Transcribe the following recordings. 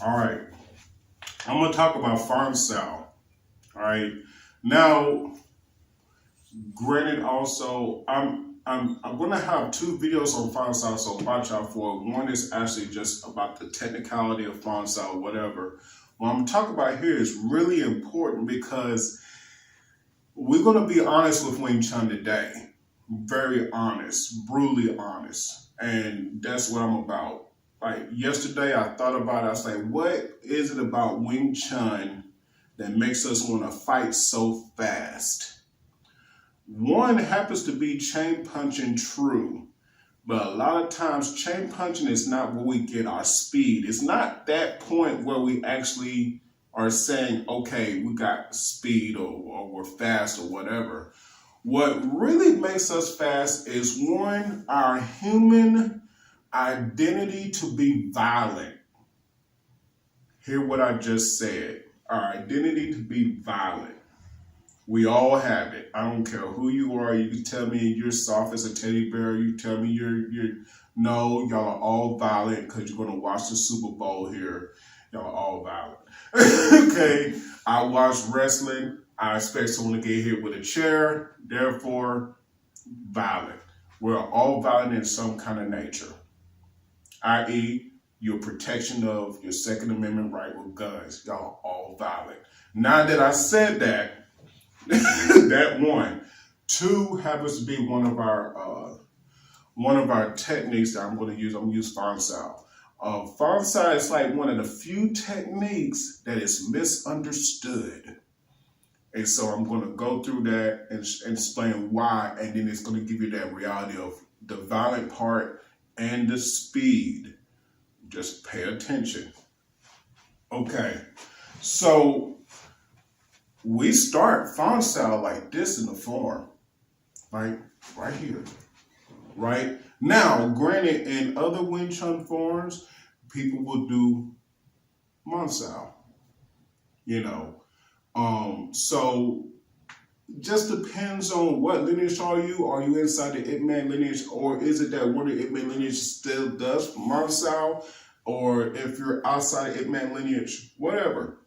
All right. I'm gonna talk about Sanshou. All right. Now, granted, also, I'm gonna have two videos on Sanshou, so watch out for it. One is actually just about the technicality of Sanshou, whatever. What I'm talking about here is really important because we're gonna be honest with Wing Chun today. Very honest, brutally honest, and that's what I'm about. Like yesterday, I thought about it. I was like, what is it about Wing Chun that makes us want to fight so fast? One happens to be chain punching true, but a lot of times chain punching is not where we get our speed. It's not that point where we actually are saying, okay, we got speed or we're fast or whatever. What really makes us fast is one, our human identity to be violent. Hear what I just said. Our identity to be violent. We all have it. I don't care who you are. You can tell me you're soft as a teddy bear. You tell me no, y'all are all violent because you're going to watch the Super Bowl here. Y'all are all violent. Okay, I watch wrestling. I expect someone to get hit with a chair. Therefore, violent. We're all violent in some kind of nature. I.e., your protection of your Second Amendment right with guns. Y'all are all violent. Now that I said that, that one. Two happens to be one of our techniques that I'm going to use. I'm going to use Sanshou. Sanshou is like one of the few techniques that is misunderstood. And so I'm going to go through that and explain why, and then it's going to give you that reality of the violent part and the speed. Just pay attention. Okay, so we start Sanshou like this in the form, like right here, right? Now, granted, in other Wing Chun forms, people will do Sanshou, so just depends on what lineage are you. Are you inside the Ip-Man lineage, or is it that one of the Ip-Man lineage still does Sanshou, or if you're outside the Ip-Man lineage, whatever.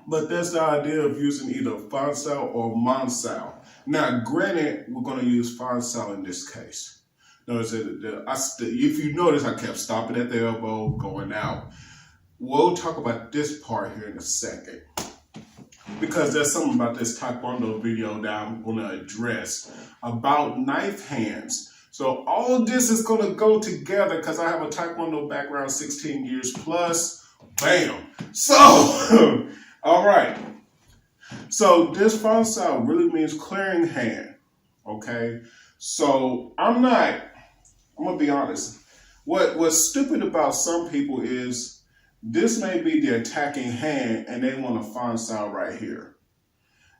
But that's the idea of using either Sanshou or Sanshou. Now, granted, we're going to use Sanshou in this case. Notice that if you notice, I kept stopping at the elbow, going out. We'll talk about this part here in a second, because there's something about this Taekwondo video that I'm going to address about knife hands. So all of this is going to go together because I have a Taekwondo background, 16 years plus. Bam. So, all right. So this Sanshou really means clearing hand. Okay. So I'm going to be honest. What's stupid about some people is this may be the attacking hand and they want a Sanshou right here.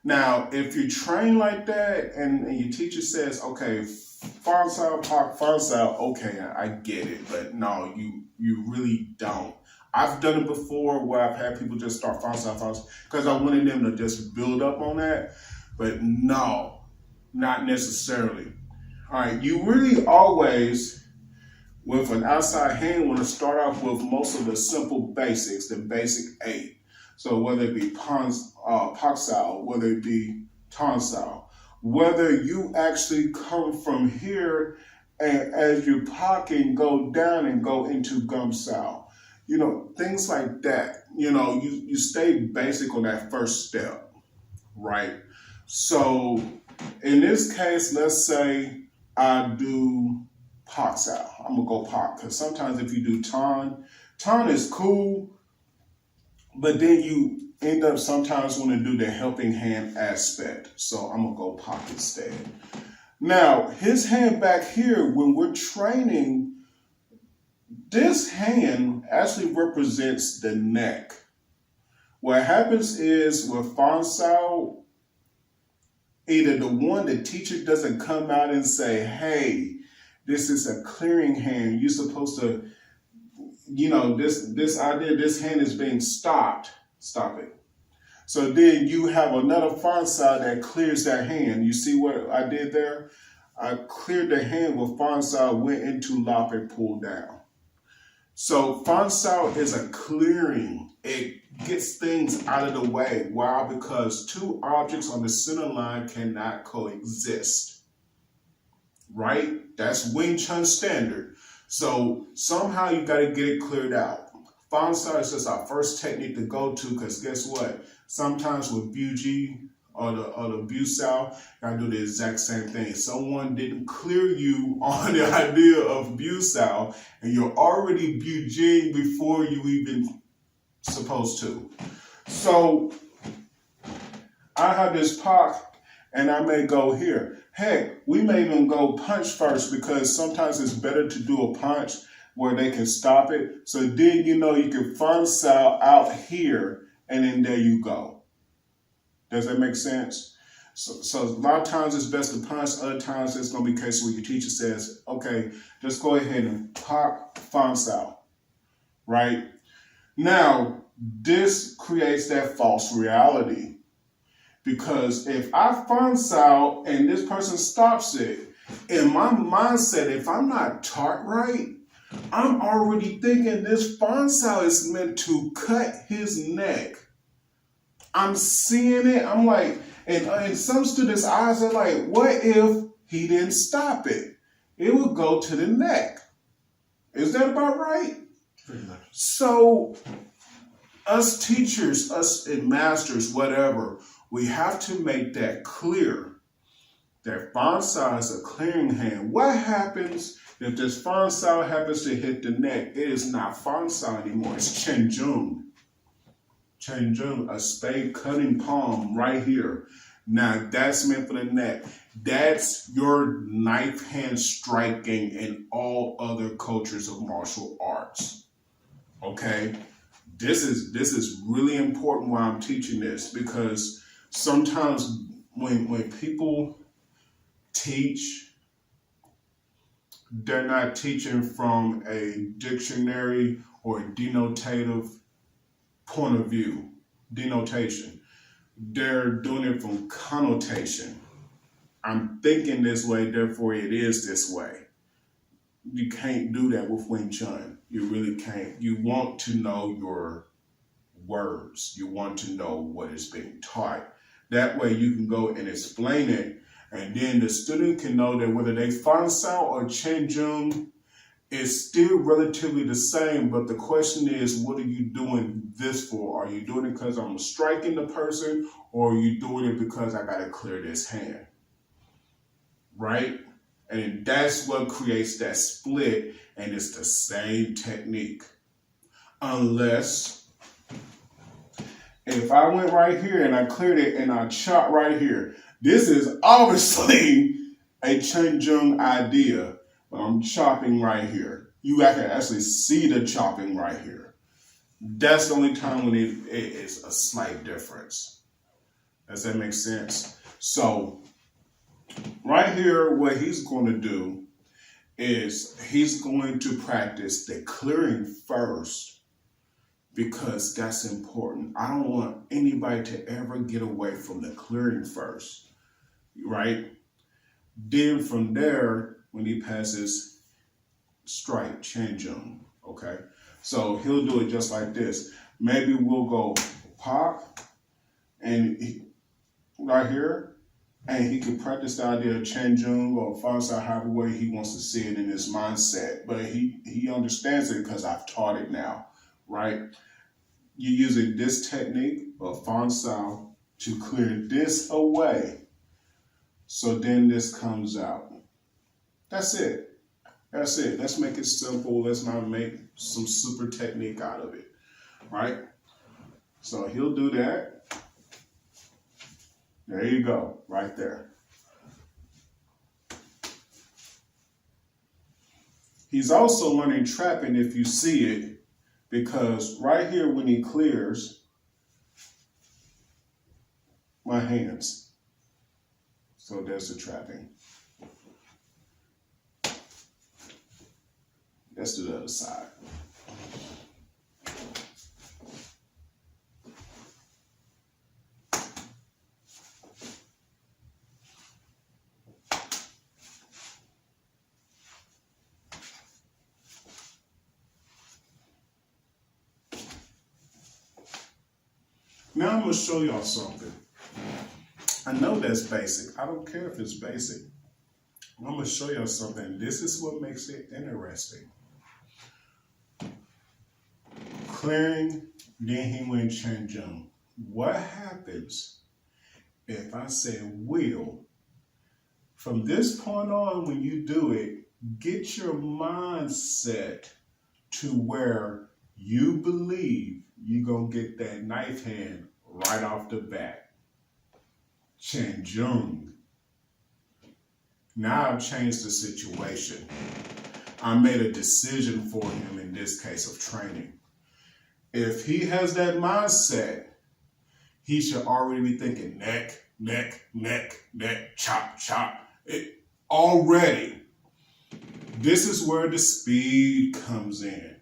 Now, if you train like that and your teacher says, okay, Sanshou, okay, I get it. But no, you really don't. I've done it before where I've had people just start Sanshou because I wanted them to just build up on that. But no, not necessarily. All right, you really always, with an outside hand, want to start off with most of the simple basics, the basic 8. So whether it be Paksao, whether it be Tonsao, whether you actually come from here and as you pocket go down and go into Gumsao, things like that. You stay basic on that first step, right? So in this case, let's say I do Paksao. I'm gonna go Pak because sometimes if you do Tan is cool, but then you end up sometimes want to do the helping hand aspect. So I'm going to go Pak instead. Now, his hand back here, when we're training, this hand actually represents the neck. What happens is with Sanshou, either the teacher doesn't come out and say, hey, this is a clearing hand. You're supposed to, this idea, this hand is being stopped. Stop it. So then you have another Sanshou that clears that hand. You see what I did there? I cleared the hand with Sanshou, went into lop and pulled down. So Faan Sao is a clearing. It gets things out of the way. Why? Because two objects on the center line cannot coexist. Right? That's Wing Chun standard. So somehow you got to get it cleared out. Faan Sao is just our first technique to go to, because guess what? Sometimes with Buji or the Bu Sao, you gotta do the exact same thing. Someone didn't clear you on the idea of Bu Sao, and you're already Bujing before you even supposed to. So I have this Pak, and I may go here. Heck, we may even go punch first, because sometimes it's better to do a punch where they can stop it. So then you know you can Faan Sao out here, and then there you go. Does that make sense? So a lot of times it's best to punch. Other times it's going to be cases where your teacher says, okay, just go ahead and pop Faan Sao. Right? Now, this creates that false reality. Because if I Faan Sao and this person stops it, in my mindset, if I'm not taught right, I'm already thinking this Faan Sao is meant to cut his neck. I'm seeing it. I'm like, and some students' eyes are like, what if he didn't stop it? It would go to the neck. Is that about right? Pretty much. So us teachers, us masters, whatever, we have to make that clear. That Faan Sao is a clearing hand. What happens if this Faan Sao happens to hit the neck? It is not Faan Sao anymore. It's Chen Jung. Chen Jung, a spade cutting palm right here. Now that's meant for the neck. That's your knife hand striking in all other cultures of martial arts. Okay? This is really important why I'm teaching this, because sometimes when people teach, they're not teaching from a dictionary or a denotative point of view, denotation. They're doing it from connotation. I'm thinking this way, therefore it is this way. You can't do that with Wing Chun. You really can't. You want to know your words. You want to know what is being taught. That way you can go and explain it, and then the student can know that whether they Faan Sao or Chen Jung, it's still relatively the same, but the question is, what are you doing this for? Are you doing it because I'm striking the person, or are you doing it because I got to clear this hand? Right? And that's what creates that split, and it's the same technique. Unless, if I went right here and I cleared it and I chopped right here, this is obviously a Chen Jung idea. I'm chopping right here. You can actually see the chopping right here. That's the only time when it is a slight difference. Does that make sense? So right here, what he's going to do is he's going to practice the clearing first, because that's important. I don't want anybody to ever get away from the clearing first, right? Then from there, when he passes strike, Chen Jung, okay? So he'll do it just like this. Maybe we'll go pop, and right here, and he can practice the idea of Chen Jung or Faan Sao, however way he wants to see it in his mindset. But he understands it because I've taught it now, right? You're using this technique of Faan Sao to clear this away. So then this comes out. That's it. That's it. Let's make it simple. Let's not make some super technique out of it, right? So he'll do that. There you go, right there. He's also learning trapping if you see it, because right here when he clears my hands. So there's the trapping. Let's do the other side. Now I'm going to show y'all something. I know that's basic. I don't care if it's basic. I'm going to show y'all something. This is what makes it interesting. Clearing Dian Wing Chun. What happens if I say will? From this point on, when you do it, get your mindset to where you believe you're going to get that knife hand right off the bat. Chen Jung. Now I've changed the situation. I made a decision for him in this case of training. If he has that mindset, he should already be thinking neck, neck, neck, neck, chop, chop. Already. This is where the speed comes in.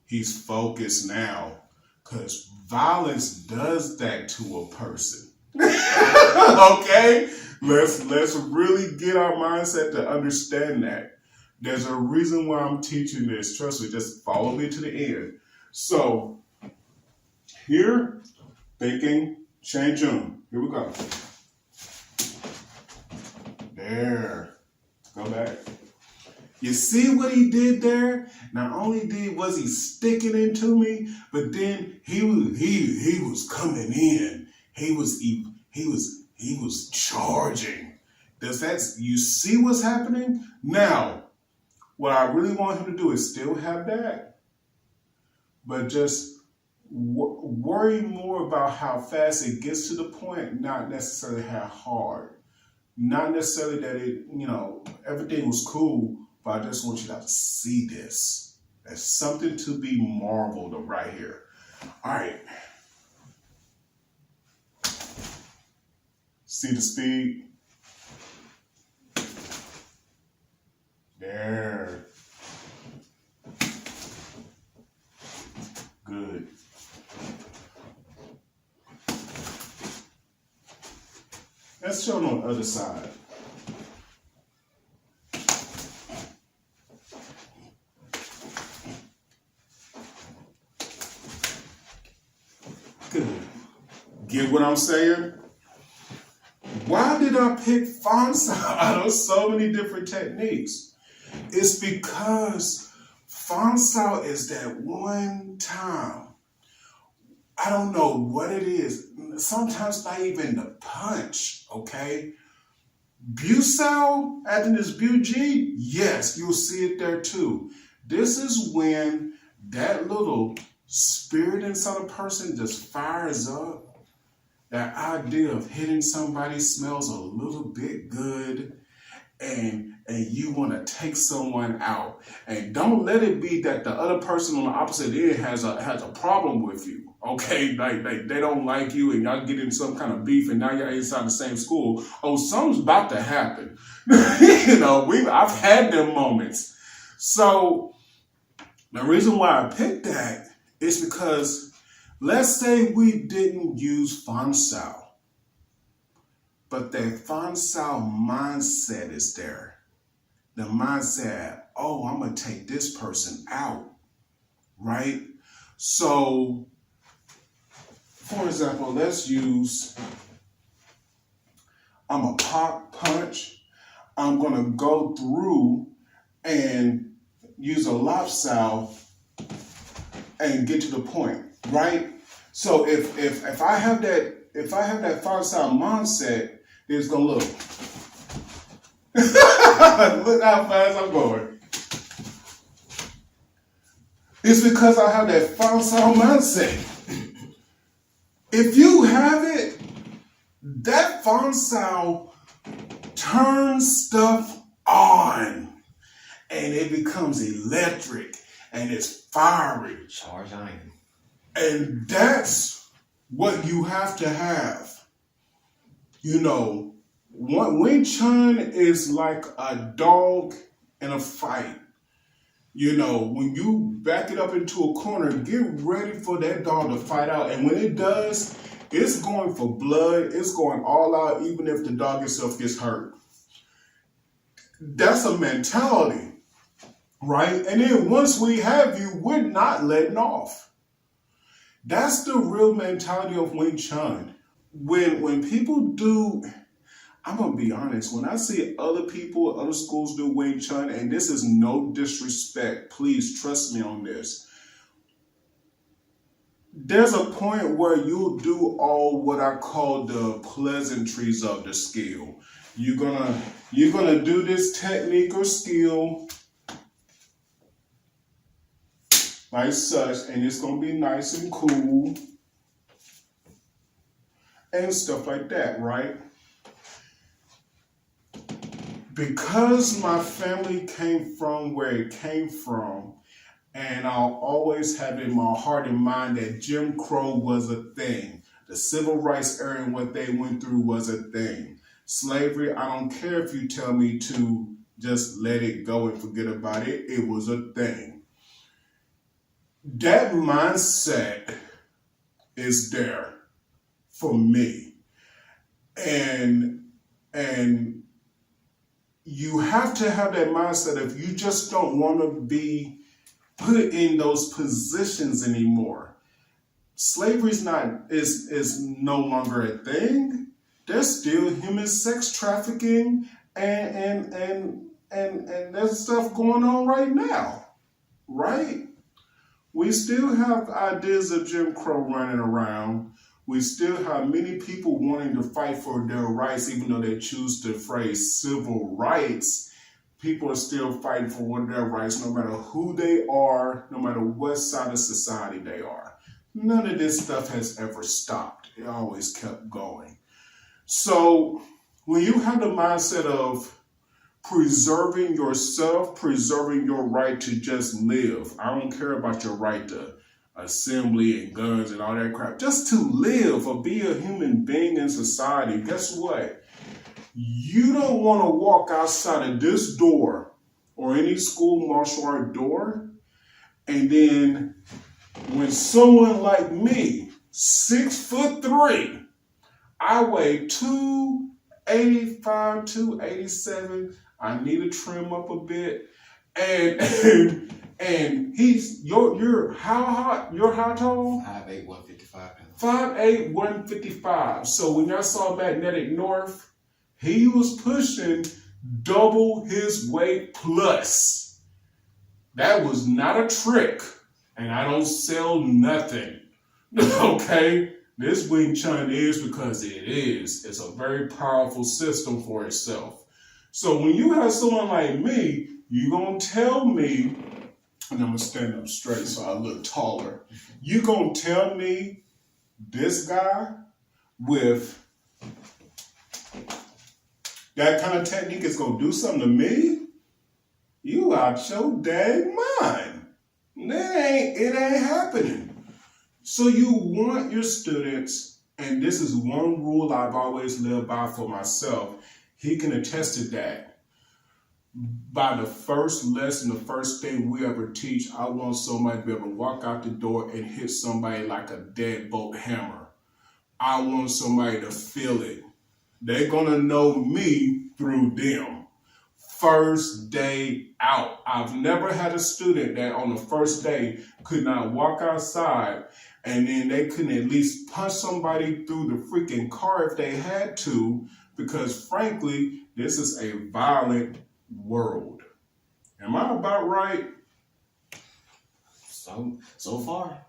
He's focused now because violence does that to a person. Okay? Let's really get our mindset to understand that. There's a reason why I'm teaching this. Trust me, just follow me to the end. So, here, thinking, Chen Jun. Here we go. There. Go back. You see what he did there? Not only was he sticking into me, but then he was coming in. He was charging. You see what's happening? Now, what I really want him to do is still have that, but just worry more about how fast it gets to the point, not necessarily how hard. Not necessarily that everything was cool, but I just want you to see this. There's something to be marveled of right here. All right. See the speed? There. Good. Let's show them on the other side. Good. Get what I'm saying? Why did I pick Faan out of so many different techniques? It's because Faan is that one time. I don't know what it is. Sometimes not even the punch, okay? Busao, after this Bu-G, yes, you'll see it there too. This is when that little spirit inside a person just fires up. That idea of hitting somebody smells a little bit good, and you want to take someone out. And don't let it be that the other person on the opposite end has a problem with you. Okay, like they don't like you, and y'all get in some kind of beef, and now you're inside the same school. Oh, something's about to happen. I've had them moments. So the reason why I picked that is because let's say we didn't use Faan, but that Faan mindset is there. The mindset, oh, I'm going to take this person out, right? So, for example, let's use, I'm a pop punch. I'm going to go through and use a lopsal and get to the point, right? So if I have that Faan mindset, it's gonna look. Look how fast I'm going. It's because I have that Faan mindset. If you have it, that Faan turns stuff on, and it becomes electric, and it's fiery. Charge iron. And that's what you have to have. Wing Chun is like a dog in a fight. When you back it up into a corner, get ready for that dog to fight out. And when it does, it's going for blood. It's going all out, even if the dog itself gets hurt. That's a mentality, right? And then once we have you, we're not letting off. That's the real mentality of Wing Chun. When people do, I'm gonna be honest, when I see other people, other schools do Wing Chun, and this is no disrespect, please trust me on this. There's a point where you'll do all what I call the pleasantries of the skill. You're gonna do this technique or skill like such, and it's gonna be nice and cool and stuff like that, right? Because my family came from where it came from, and I'll always have in my heart and mind that Jim Crow was a thing. The civil rights era and what they went through was a thing. Slavery, I don't care if you tell me to just let it go and forget about it. It was a thing. That mindset is there for me. And you have to have that mindset if you just don't want to be put in those positions anymore. Slavery's is no longer a thing. There's still human sex trafficking and there's stuff going on right now, right? We still have ideas of Jim Crow running around. We still have many people wanting to fight for their rights, even though they choose the phrase civil rights. People are still fighting for their rights, no matter who they are, no matter what side of society they are. None of this stuff has ever stopped. It always kept going. So when you have the mindset of preserving yourself, preserving your right to just live. I don't care about your right to assembly and guns and all that crap. Just to live or be a human being in society. Guess what? You don't want to walk outside of this door or any school martial art door, and then when someone like me, 6'3", I weigh 285, 287. I need to trim up a bit, and he's you're how tall? 5'8", 155 pounds. 5'8", 155. So when I saw Magnetic North, he was pushing double his weight plus. That was not a trick, and I don't sell nothing. Okay. This Wing Chun is because it is. It's a very powerful system for itself. So when you have someone like me, you're going to tell me, and I'm going to stand up straight so I look taller. You're going to tell me this guy with that kind of technique is going to do something to me? You out your dang mind. It ain't happening. So you want your students, and this is one rule I've always lived by for myself. He can attest to that. By the first lesson, the first thing we ever teach, I want somebody to be able to walk out the door and hit somebody like a deadbolt hammer. I want somebody to feel it. They're going to know me through them. First day out. I've never had a student that on the first day could not walk outside and then they couldn't at least punch somebody through the freaking car if they had to, because frankly, this is a violent world. Am I about right? So far.